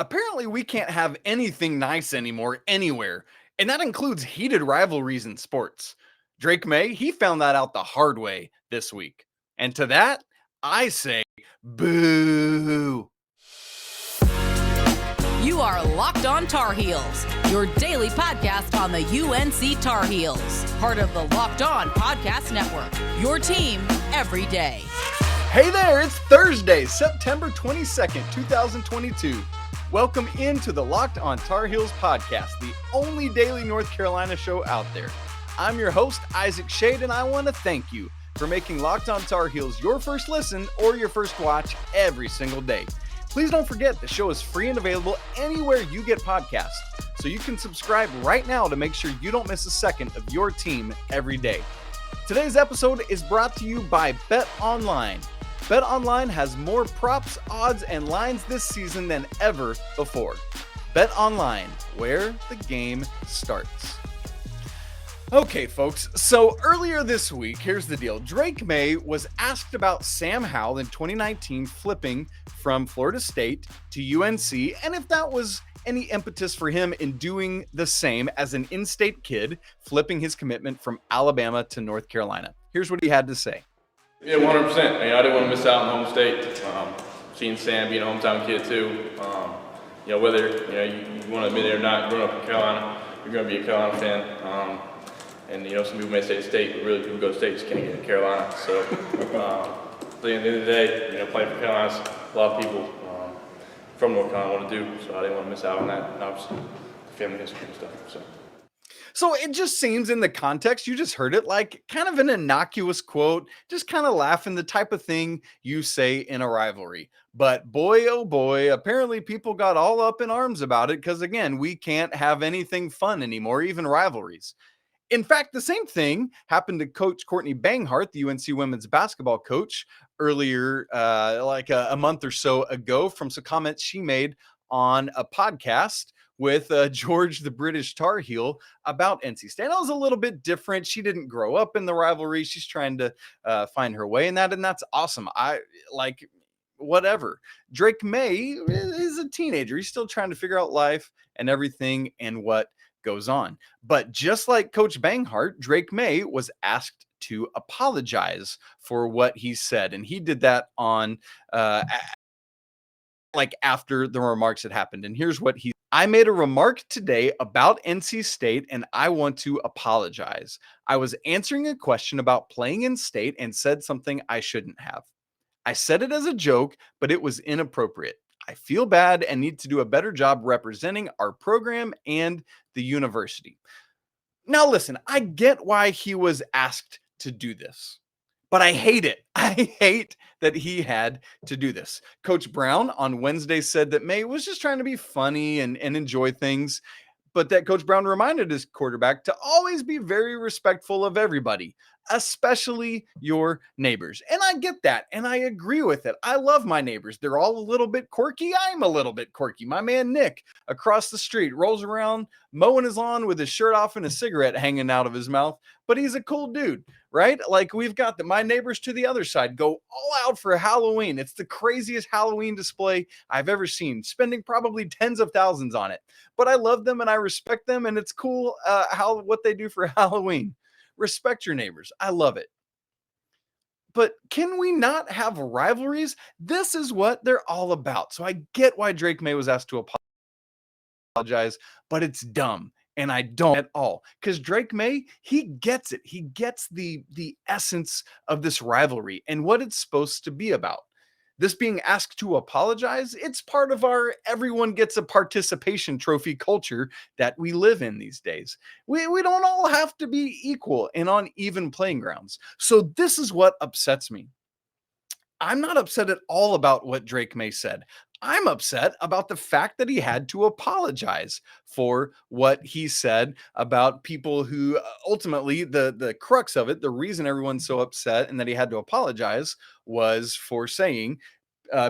Apparently, we can't have anything nice anymore anywhere, and that includes heated rivalries in sports. Drake Maye, he found that out the hard way this week. And to that, I say boo. You are Locked On Tar Heels, your daily podcast on the UNC Tar Heels, part of the Locked On Podcast Network, your team every day. Hey there, it's Thursday, September 22nd, 2022. Welcome into the Locked On Tar Heels podcast, the only daily North Carolina show out there. I'm your host, Isaac Schade, and I want to thank you for making Locked On Tar Heels your first listen or your first watch every single day. Please don't forget the show is free and available anywhere you get podcasts, so you can subscribe right now to make sure you don't miss a second of your team every day. Today's episode is brought to you by Bet Online. Bet Online has more props, odds, and lines this season than ever before. Bet Online, where the game starts. Okay, folks, so earlier this week, here's the deal. Drake Maye was asked about Sam Howell in 2019 flipping from Florida State to UNC, and if that was any impetus for him in doing the same as an in-state kid, flipping his commitment from Alabama to North Carolina. Here's what he had to say. Yeah, 100%. I didn't want to miss out on home state. Seeing Sam being a hometown kid too. Whether you want to admit it or not, growing up in Carolina, you're going to be a Carolina fan. Some people may say state, but really people go to state just can't get to Carolina. So, at the end of the day, playing for Carolina, a lot of people from North Carolina want to do. So I didn't want to miss out on that. And obviously, family history and stuff. So it just seems in the context, you just heard it like kind of an innocuous quote, just kind of laughing, the type of thing you say in a rivalry. But boy, oh boy, apparently people got all up in arms about it because, again, we can't have anything fun anymore, even rivalries. In fact, the same thing happened to Coach Courtney Banghart, the UNC women's basketball coach, earlier, a month or so ago, from some comments she made on a podcast with George, the British Tar Heel, about NC State. It was a little bit different. She didn't grow up in the rivalry. She's trying to find her way in that, and that's awesome. Whatever. Drake Maye is a teenager. He's still trying to figure out life and everything and what goes on. But just like Coach Banghart, Drake Maye was asked to apologize for what he said, and he did that on after the remarks had happened. And here's what I made a remark today about NC State, and I want to apologize. I was answering a question about playing in state and said something I shouldn't have. I said it as a joke, but it was inappropriate. I feel bad and need to do a better job representing our program and the university. Now, listen, I get why he was asked to do this, but I hate it. I hate that he had to do this. Coach Brown on Wednesday said that Maye was just trying to be funny and enjoy things, but that Coach Brown reminded his quarterback to always be very respectful of everybody, especially your neighbors. And I get that, and I agree with it. I love my neighbors. They're all a little bit quirky. I'm a little bit quirky. My man Nick across the street rolls around mowing his lawn with his shirt off and a cigarette hanging out of his mouth, but he's a cool dude, right? Like, we've got my neighbors to the other side go all out for Halloween. It's the craziest Halloween display I've ever seen, spending probably tens of thousands on it. But I love them and I respect them, and it's cool what they do for Halloween. Respect your neighbors. I love it. But can we not have rivalries? This is what they're all about. So I get why Drake Maye was asked to apologize, but it's dumb. And I don't at all. Because Drake Maye, he gets it. He gets the essence of this rivalry and what it's supposed to be about. This being asked to apologize, it's part of our everyone gets a participation trophy culture that we live in these days. We don't all have to be equal and on even playing grounds. So this is what upsets me. I'm not upset at all about what Drake Maye said. I'm upset about the fact that he had to apologize for what he said about people who ultimately the crux of it, the reason everyone's so upset and that he had to apologize was for saying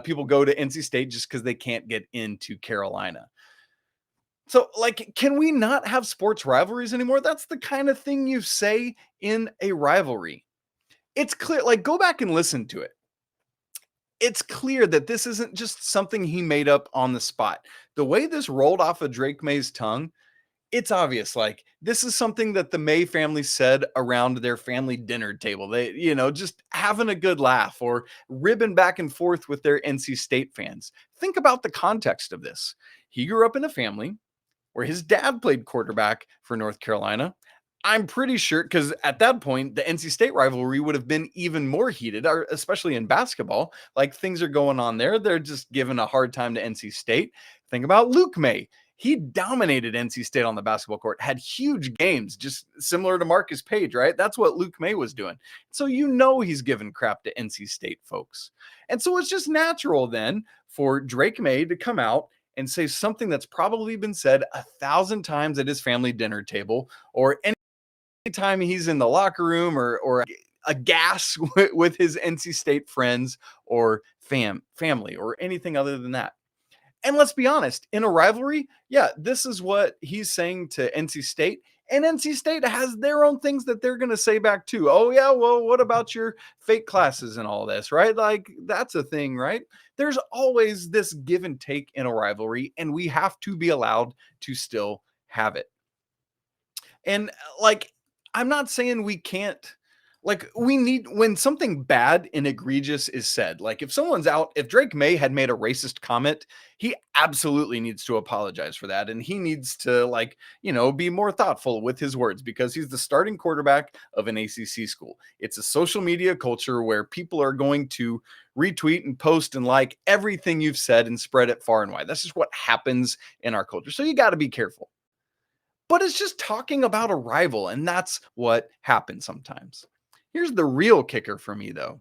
people go to NC State just because they can't get into Carolina. So, can we not have sports rivalries anymore? That's the kind of thing you say in a rivalry. It's clear, go back and listen to it. it's clear that this isn't just something he made up on the spot. The way this rolled off of Drake Maye's tongue, it's obvious. Like, this is something that the Maye family said around their family dinner table. They, just having a good laugh or ribbing back and forth with their NC State fans. Think about the context of this. He grew up in a family where his dad played quarterback for North Carolina. I'm pretty sure, because at that point, the NC State rivalry would have been even more heated, especially in basketball. Like, things are going on there. They're just giving a hard time to NC State. Think about Luke Maye. He dominated NC State on the basketball court, had huge games, just similar to Marcus Page, right? That's what Luke Maye was doing. So he's giving crap to NC State folks. And so it's just natural then for Drake Maye to come out and say something that's probably been said 1,000 times at his family dinner table, or any time he's in the locker room, or a gas with his NC State friends or family or anything other than that. And let's be honest, in a rivalry, this is what he's saying to NC State. And NC State has their own things that they're going to say back too. Oh, yeah, well, what about your fake classes and all this, right? Like, that's a thing, right? There's always this give and take in a rivalry, and we have to be allowed to still have it. And I'm not saying we can't. We need, when something bad and egregious is said, like if Drake Maye had made a racist comment, he absolutely needs to apologize for that. And he needs to be more thoughtful with his words, because he's the starting quarterback of an ACC school. It's a social media culture where people are going to retweet and post and like everything you've said and spread it far and wide. That's just what happens in our culture. So you got to be careful. But it's just talking about a rival, and that's what happens sometimes. Here's the real kicker for me, though.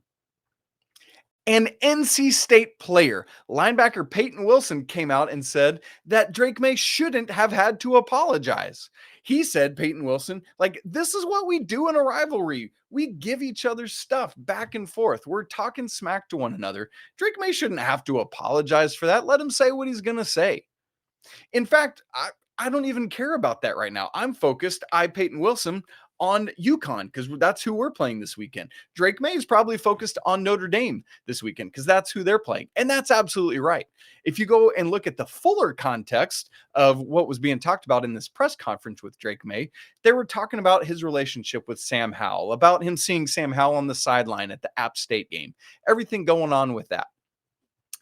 An NC State player, linebacker Peyton Wilson, came out and said that Drake Maye shouldn't have had to apologize. He said, Peyton Wilson, this is what we do in a rivalry. We give each other stuff back and forth. We're talking smack to one another. Drake Maye shouldn't have to apologize for that. Let him say what he's going to say. In fact, I don't even care about that right now. I'm focused, Peyton Wilson, on UConn, because that's who we're playing this weekend. Drake Maye is probably focused on Notre Dame this weekend because that's who they're playing. And that's absolutely right. If you go and look at the fuller context of what was being talked about in this press conference with Drake Maye, they were talking about his relationship with Sam Howell, about him seeing Sam Howell on the sideline at the App State game, everything going on with that.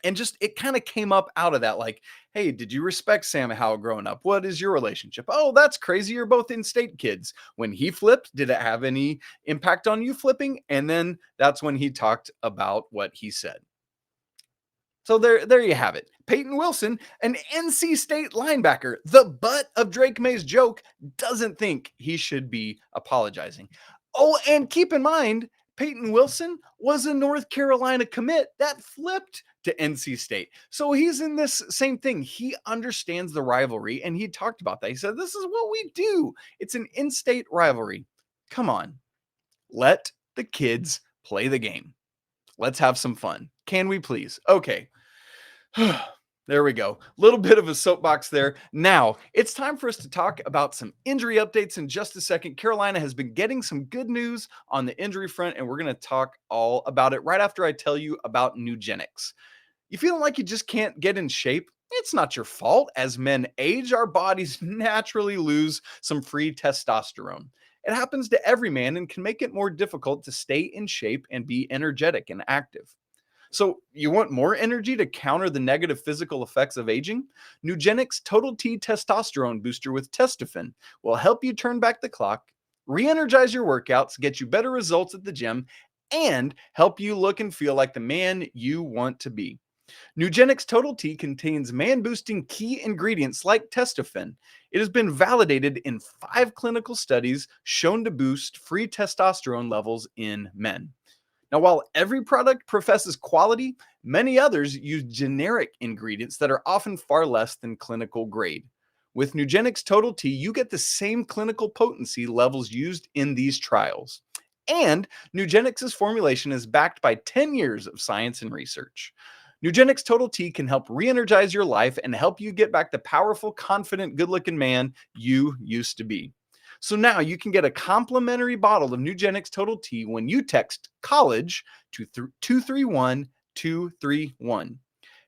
And just, it kind of came up out of that, like, hey, did you respect Sam Howell growing up? What is your relationship? Oh, that's crazy. You're both in-state kids. When he flipped, did it have any impact on you flipping? And then that's when he talked about what he said. So there you have it. Peyton Wilson, an NC State linebacker, the butt of Drake Maye's joke, doesn't think he should be apologizing. Oh, and keep in mind, Peyton Wilson was a North Carolina commit that flipped to NC State. So he's in this same thing. He understands the rivalry, and he talked about that. He said, this is what we do. It's an in-state rivalry. Come on. Let the kids play the game. Let's have some fun. Can we please? Okay. There we go. Little bit of a soapbox there. Now, it's time for us to talk about some injury updates in just a second. Carolina has been getting some good news on the injury front, and we're going to talk all about it right after I tell you about Nugenics. You feeling like you just can't get in shape? It's not your fault. As men age, our bodies naturally lose some free testosterone. It happens to every man and can make it more difficult to stay in shape and be energetic and active. So you want more energy to counter the negative physical effects of aging? Nugenics Total T Testosterone Booster with Testofen will help you turn back the clock, re-energize your workouts, get you better results at the gym, and help you look and feel like the man you want to be. Nugenics Total T contains man-boosting key ingredients like Testofen. It has been validated in 5 clinical studies shown to boost free testosterone levels in men. Now, while every product professes quality, many others use generic ingredients that are often far less than clinical grade. With Nugenics Total T, you get the same clinical potency levels used in these trials. And Nugenics' formulation is backed by 10 years of science and research. Nugenics Total T can help re-energize your life and help you get back the powerful, confident, good-looking man you used to be. So now you can get a complimentary bottle of Nugenics Total T when you text COLLEGE to 231 231.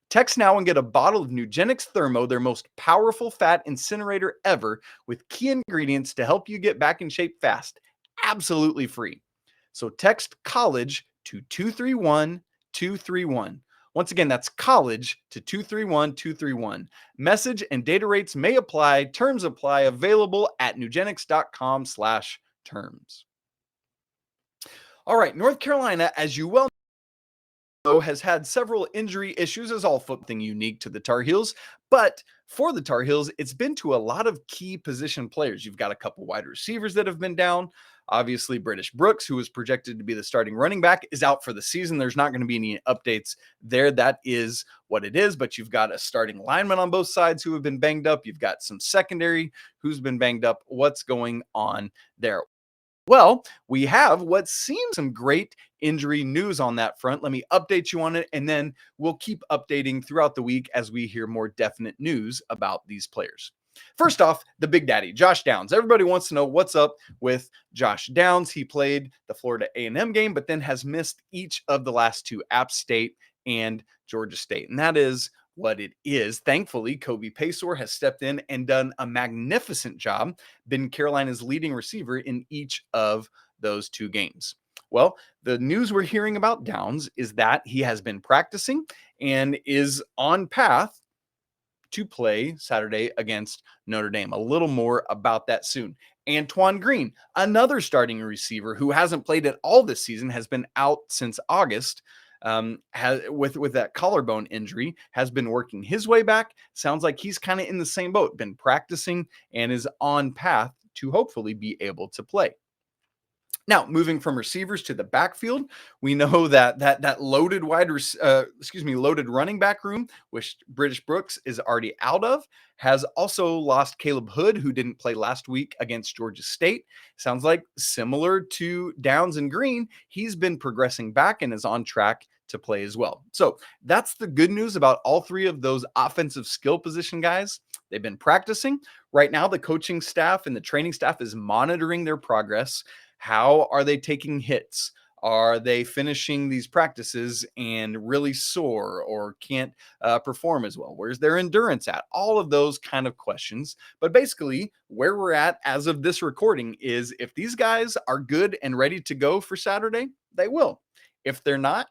Text now and get a bottle of Nugenix Thermo, their most powerful fat incinerator ever, with key ingredients to help you get back in shape fast. Absolutely free. So text college to 231-231. Once again, that's college to 231-231. Message and data rates may apply. Terms apply. Available at nugenix.com/terms. All right, North Carolina, as you well has had several injury issues, as all football unique to the Tar Heels. But for the Tar Heels, it's been to a lot of key position players. You've got a couple wide receivers that have been down. Obviously, British Brooks, who was projected to be the starting running back, is out for the season. There's not going to be any updates there. That is what it is. But you've got a starting lineman on both sides who have been banged up. You've got some secondary who's been banged up. What's going on there? Well, we have what seems some great injury news on that front. Let me update you on it, and then we'll keep updating throughout the week as we hear more definite news about these players. First off, the Big Daddy, Josh Downs. Everybody wants to know what's up with Josh Downs. He played the Florida A&M game, but then has missed each of the last two, App State and Georgia State. And that is what it is. Thankfully, Kobe Paysour has stepped in and done a magnificent job, been Carolina's leading receiver in each of those two games. Well, the news we're hearing about Downs is that he has been practicing and is on path to play Saturday against Notre Dame. A little more about that soon. Antoine Green, another starting receiver who hasn't played at all this season, has been out since August. With that collarbone injury, has been working his way back. Sounds like he's kind of in the same boat, been practicing and is on path to hopefully be able to play. Now, moving from receivers to the backfield, we know that loaded loaded running back room, which British Brooks is already out of, has also lost Caleb Hood, who didn't play last week against Georgia State. Sounds like similar to Downs and Green, he's been progressing back and is on track to play as well. So that's the good news about all three of those offensive skill position guys. They've been practicing. Right now, the coaching staff and the training staff is monitoring their progress. How are they taking hits? Are they finishing these practices and really sore or can't perform as well? Where's their endurance at? All of those kind of questions. But basically, where we're at as of this recording is if these guys are good and ready to go for Saturday, they will. If they're not,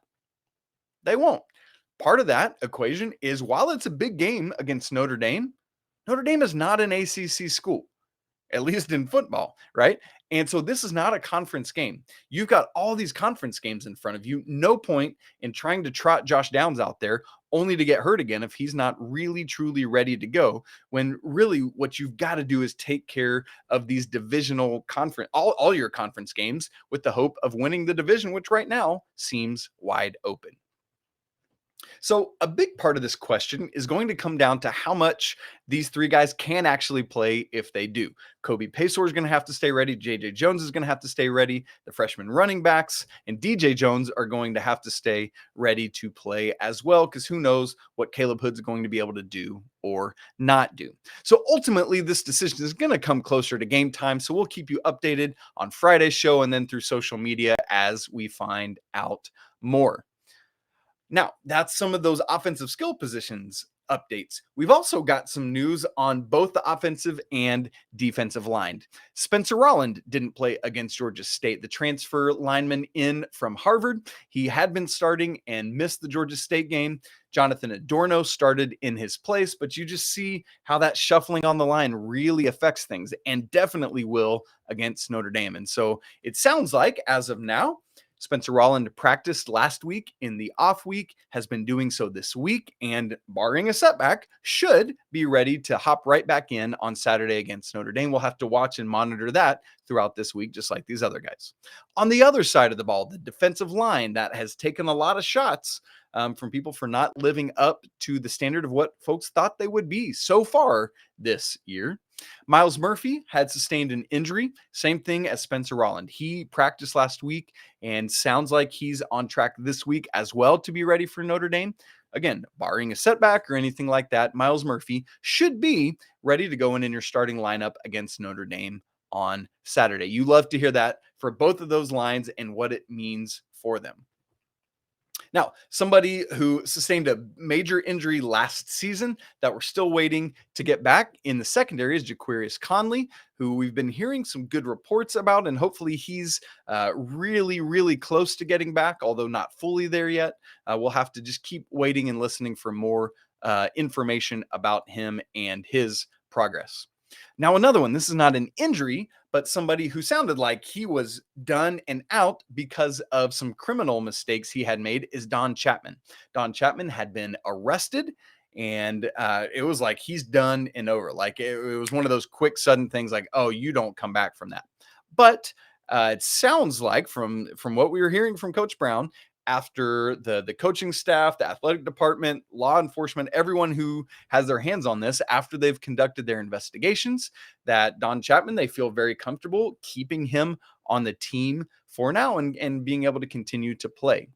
they won't. Part of that equation is while it's a big game against Notre Dame is not an ACC school, at least in football, right? And so this is not a conference game. You've got all these conference games in front of you. No point in trying to trot Josh Downs out there only to get hurt again if he's not really, truly ready to go, when really what you've got to do is take care of these divisional conference, all your conference games with the hope of winning the division, which right now seems wide open. So a big part of this question is going to come down to how much these three guys can actually play if they do. Kobe Paysour is going to have to stay ready. J.J. Jones is going to have to stay ready. The freshman running backs and DJ Jones are going to have to stay ready to play as well, because who knows what Caleb Hood's going to be able to do or not do. So ultimately, this decision is going to come closer to game time. So we'll keep you updated on Friday's show and then through social media as we find out more. Now, that's some of those offensive skill positions updates. We've also got some news on both the offensive and defensive line. Spencer Rolland didn't play against Georgia State, the transfer lineman in from Harvard. He had been starting and missed the Georgia State game. Jonathan Adorno started in his place, but you just see how that shuffling on the line really affects things, and definitely will against Notre Dame. And so it sounds like, as of now, Spencer Rolland practiced last week in the off week, has been doing so this week, and barring a setback, should be ready to hop right back in on Saturday against Notre Dame. We'll have to watch and monitor that throughout this week, just like these other guys. On the other side of the ball, the defensive line that has taken a lot of shots from people for not living up to the standard of what folks thought they would be so far this year. Myles Murphy had sustained an injury, same thing as Spencer Rolland. He practiced last week and sounds like he's on track this week as well to be ready for Notre Dame. Again, barring a setback or anything like that, Myles Murphy should be ready to go in your starting lineup against Notre Dame on Saturday. You love to hear that for both of those lines and what it means for them. Now, somebody who sustained a major injury last season that we're still waiting to get back in the secondary is Jaquarius Conley, who we've been hearing some good reports about, and hopefully he's really, really close to getting back, although not fully there yet. We'll have to just keep waiting and listening for more information about him and his progress. Now, another one, this is not an injury, but somebody who sounded like he was done and out because of some criminal mistakes he had made is Don Chapman. Don Chapman had been arrested, and it was like he's done and over. Like it was one of those quick, sudden things like, oh, you don't come back from that. But it sounds like from what we were hearing from Coach Brown, after the coaching staff, the athletic department, law enforcement, everyone who has their hands on this, after they've conducted their investigations, that Don Chapman, they feel very comfortable keeping him on the team for now and being able to continue to play.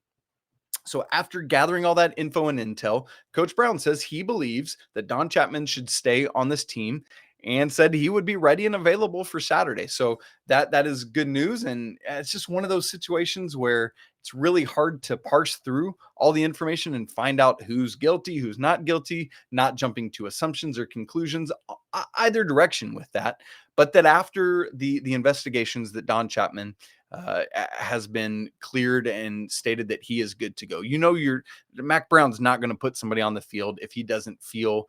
So after gathering all that info and intel, Coach Brown says he believes that Don Chapman should stay on this team and said he would be ready and available for Saturday. So that is good news. And it's just one of those situations where it's really hard to parse through all the information and find out who's guilty, who's not guilty, not jumping to assumptions or conclusions either direction with that. But that after the investigations, that Don Chapman has been cleared and stated that he is good to go. You know, Mack Brown's not going to put somebody on the field if he doesn't feel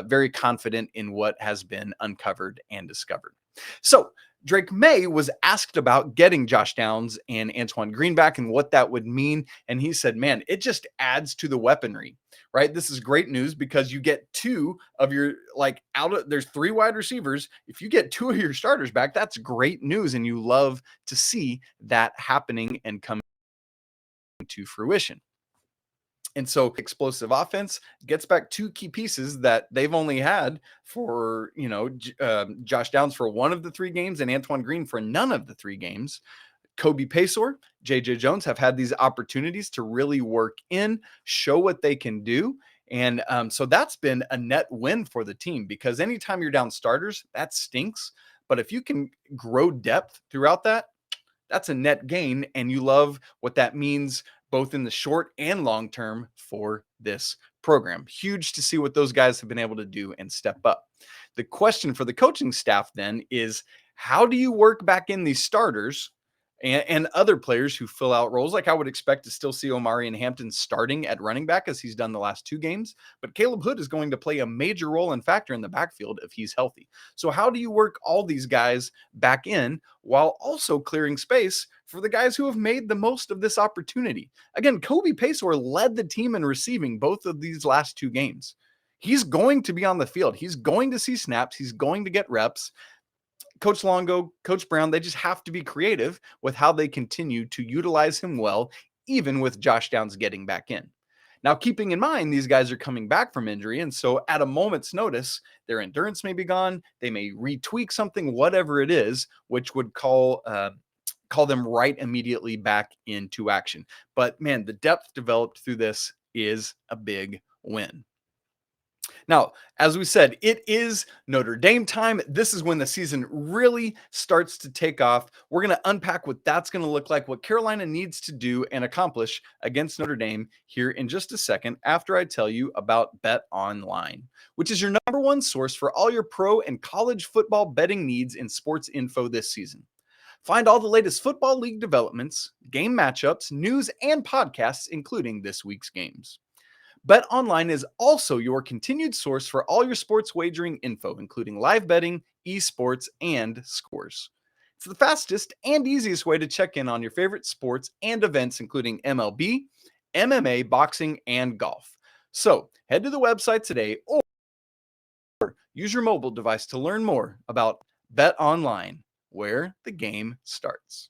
very confident in what has been uncovered and discovered. So Drake Maye was asked about getting Josh Downs and Antoine Green back and what that would mean. And he said, man, it just adds to the weaponry, right? This is great news because you get two of your, there's three wide receivers. If you get two of your starters back, that's great news. And you love to see that happening and coming to fruition. And so explosive offense gets back two key pieces that they've only had for, Josh Downs for one of the three games and Antoine Green for none of the three games. Kobe Paysour, JJ Jones have had these opportunities to really work in, show what they can do. And so that's been a net win for the team because anytime you're down starters, that stinks. But if you can grow depth throughout that, that's a net gain. And you love what that means both in the short and long term for this program. Huge to see what those guys have been able to do and step up. The question for the coaching staff then is, how do you work back in these starters and other players who fill out roles? Like I would expect to still see Omari and Hampton starting at running back as he's done the last two games, but Caleb Hood is going to play a major role and factor in the backfield if he's healthy. So how do you work all these guys back in while also clearing space for the guys who have made the most of this opportunity? Again, Kobe Paysour led the team in receiving both of these last two games. He's going to be on the field. He's going to see snaps. He's going to get reps. Coach Longo, Coach Brown, they just have to be creative with how they continue to utilize him well, even with Josh Downs getting back in. Now, keeping in mind, these guys are coming back from injury, and so at a moment's notice, their endurance may be gone. They may retweak something, whatever it is, which would call them right immediately back into action. But man, the depth developed through this is a big win. Now, as we said, it is Notre Dame time. This is when the season really starts to take off. We're going to unpack what that's going to look like, what Carolina needs to do and accomplish against Notre Dame here in just a second after I tell you about Bet Online, which is your number one source for all your pro and college football betting needs in sports info this season. Find all the latest football league developments, game matchups, news, and podcasts, including this week's games. BetOnline is also your continued source for all your sports wagering info, including live betting, esports, and scores. It's the fastest and easiest way to check in on your favorite sports and events, including MLB, MMA, boxing, and golf. So head to the website today or use your mobile device to learn more about BetOnline, where the game starts.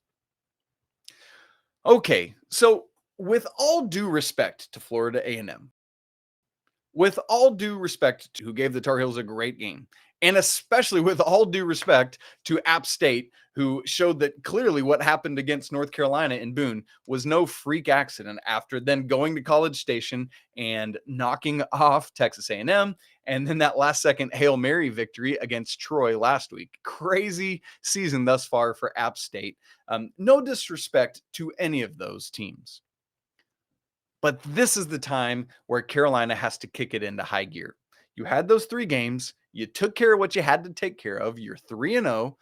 Okay, so with all due respect to Florida A&M, with all due respect to who gave the Tar Heels a great game, and especially with all due respect to App State, who showed that clearly what happened against North Carolina in Boone was no freak accident after then going to College Station and knocking off Texas A&M, and then that last-second Hail Mary victory against Troy last week. Crazy season thus far for App State. No disrespect to any of those teams. But this is the time where Carolina has to kick it into high gear. You had those 3 games. You took care of what you had to take care of. You're 3-0.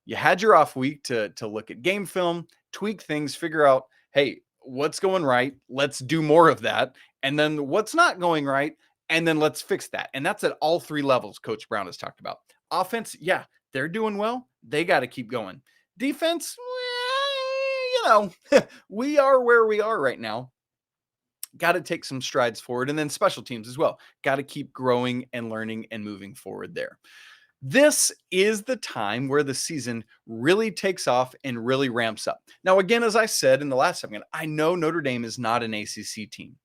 You had your off week to look at game film, tweak things, figure out, hey, what's going right? Let's do more of that. And then what's not going right? And then let's fix that. And that's at all 3 levels Coach Brown has talked about. Offense, yeah, they're doing well. They got to keep going. Defense, we are where we are right now. Got to take some strides forward. And then special teams as well. Got to keep growing and learning and moving forward there. This is the time where the season really takes off and really ramps up. Now, again, as I said in the last segment, I know Notre Dame is not an ACC team,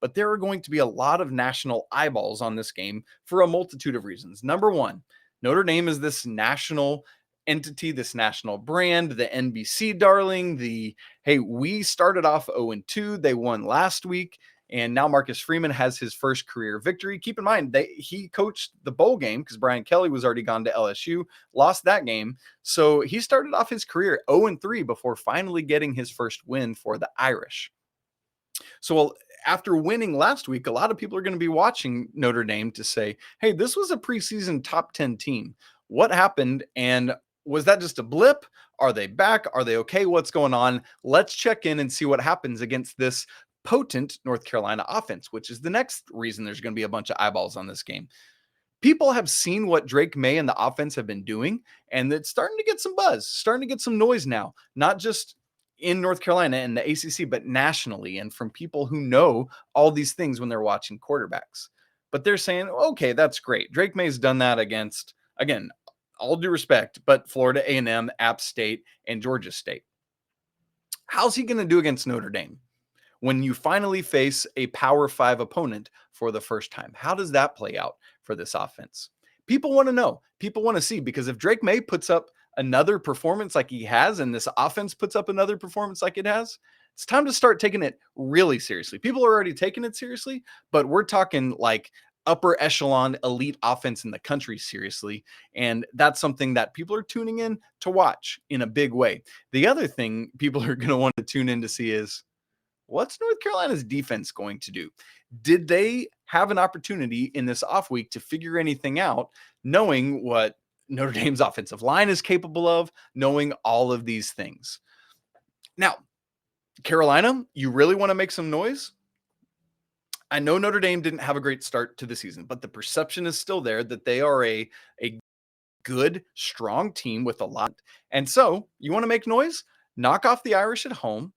but there are going to be a lot of national eyeballs on this game for a multitude of reasons. Number one, Notre Dame is this national entity, this national brand, the NBC darling, hey, we started off 0-2, they won last week. And now Marcus Freeman has his first career victory. Keep in mind, he coached the bowl game because Brian Kelly was already gone to LSU, lost that game. So he started off his career 0-3 before finally getting his first win for the Irish. So after winning last week, a lot of people are going to be watching Notre Dame to say, hey, this was a preseason top 10 team. What happened? And was that just a blip? Are they back? Are they okay? What's going on? Let's check in and see what happens against this potent North Carolina offense, which is the next reason there's going to be a bunch of eyeballs on this game. People have seen what Drake Maye and the offense have been doing, and it's starting to get some buzz, starting to get some noise now, not just in North Carolina and the ACC, but nationally, and from people who know all these things when they're watching quarterbacks. But they're saying, okay, that's great. Drake Maye's done that against, again, all due respect, but Florida A&M, App State, and Georgia State. How's he going to do against Notre Dame when you finally face a Power 5 opponent for the first time? How does that play out for this offense? People want to know. People want to see, because if Drake Maye puts up another performance like he has, and this offense puts up another performance like it has, it's time to start taking it really seriously. People are already taking it seriously, but we're talking like upper echelon elite offense in the country seriously. And that's something that people are tuning in to watch in a big way. The other thing people are going to want to tune in to see is, what's North Carolina's defense going to do? Did they have an opportunity in this off week to figure anything out, knowing what Notre Dame's offensive line is capable of, knowing all of these things? Now, Carolina, you really want to make some noise? I know Notre Dame didn't have a great start to the season, but the perception is still there that they are a good, strong team with a lot. And so you want to make noise? Knock off the Irish at home.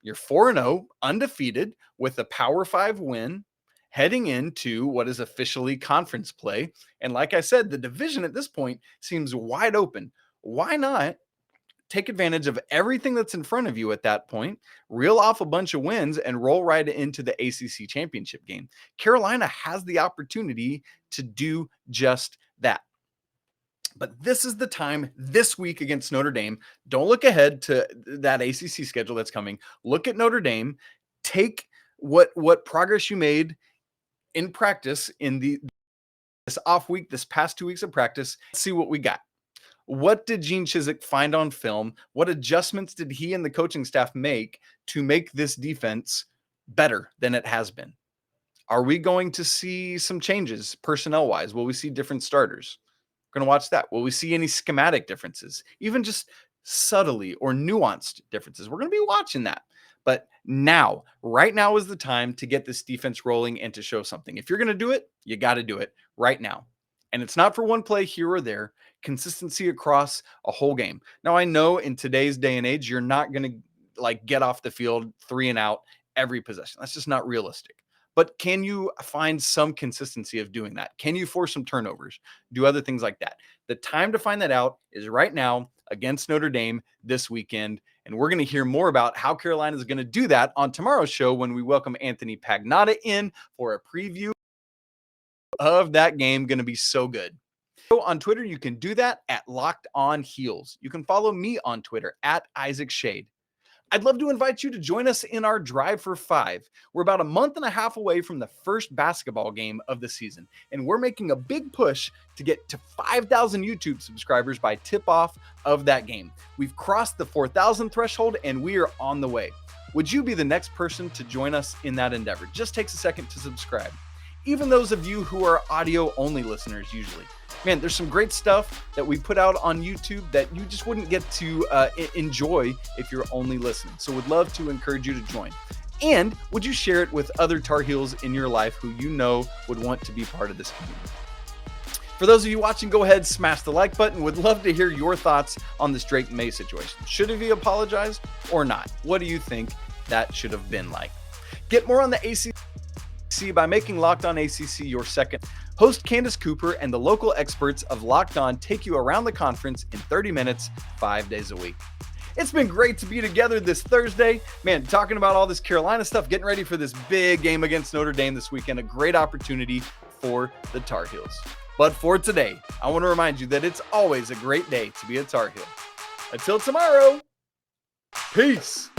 You're 4-0, undefeated, with a Power 5 win, heading into what is officially conference play. And like I said, the division at this point seems wide open. Why not take advantage of everything that's in front of you at that point, reel off a bunch of wins, and roll right into the ACC championship game? Carolina has the opportunity to do just that. But this is the time this week against Notre Dame. Don't look ahead to that ACC schedule that's coming. Look at Notre Dame. Take what progress you made in practice in this off week, this past 2 weeks of practice. See what we got. What did Gene Chizik find on film? What adjustments did he and the coaching staff make to make this defense better than it has been? Are we going to see some changes personnel-wise? Will we see different starters? We're going to watch that. Will we see any schematic differences, even just subtly or nuanced differences? We're going to be watching that. But now, right now is the time to get this defense rolling and to show something. If you're going to do it, you got to do it right now. And it's not for one play here or there. Consistency across a whole game. Now, I know in today's day and age, you're not going to get off the field 3 and out every possession. That's just not realistic. But can you find some consistency of doing that? Can you force some turnovers? Do other things like that? The time to find that out is right now against Notre Dame this weekend. And we're going to hear more about how Carolina is going to do that on tomorrow's show when we welcome Anthony Pagnotta in for a preview of that game. Going to be so good. So on Twitter, you can do that at Locked On Heels. You can follow me on Twitter at Isaac Schade. I'd love to invite you to join us in our Drive for 5. We're about a month and a half away from the first basketball game of the season, and we're making a big push to get to 5,000 YouTube subscribers by tip-off of that game. We've crossed the 4,000 threshold, and we are on the way. Would you be the next person to join us in that endeavor? Just takes a second to subscribe. Even those of you who are audio-only listeners usually. Man, there's some great stuff that we put out on YouTube that you just wouldn't get to enjoy if you're only listening. So would love to encourage you to join. And would you share it with other Tar Heels in your life who you know would want to be part of this community? For those of you watching, go ahead, smash the like button. Would love to hear your thoughts on this Drake Maye situation. Should he apologize or not? What do you think that should have been like? Get more on the ACC by making Locked On ACC your second. Host Candace Cooper and the local experts of Locked On take you around the conference in 30 minutes, 5 days a week. It's been great to be together this Thursday. Man, talking about all this Carolina stuff, getting ready for this big game against Notre Dame this weekend. A great opportunity for the Tar Heels. But for today, I want to remind you that it's always a great day to be a Tar Heel. Until tomorrow, peace.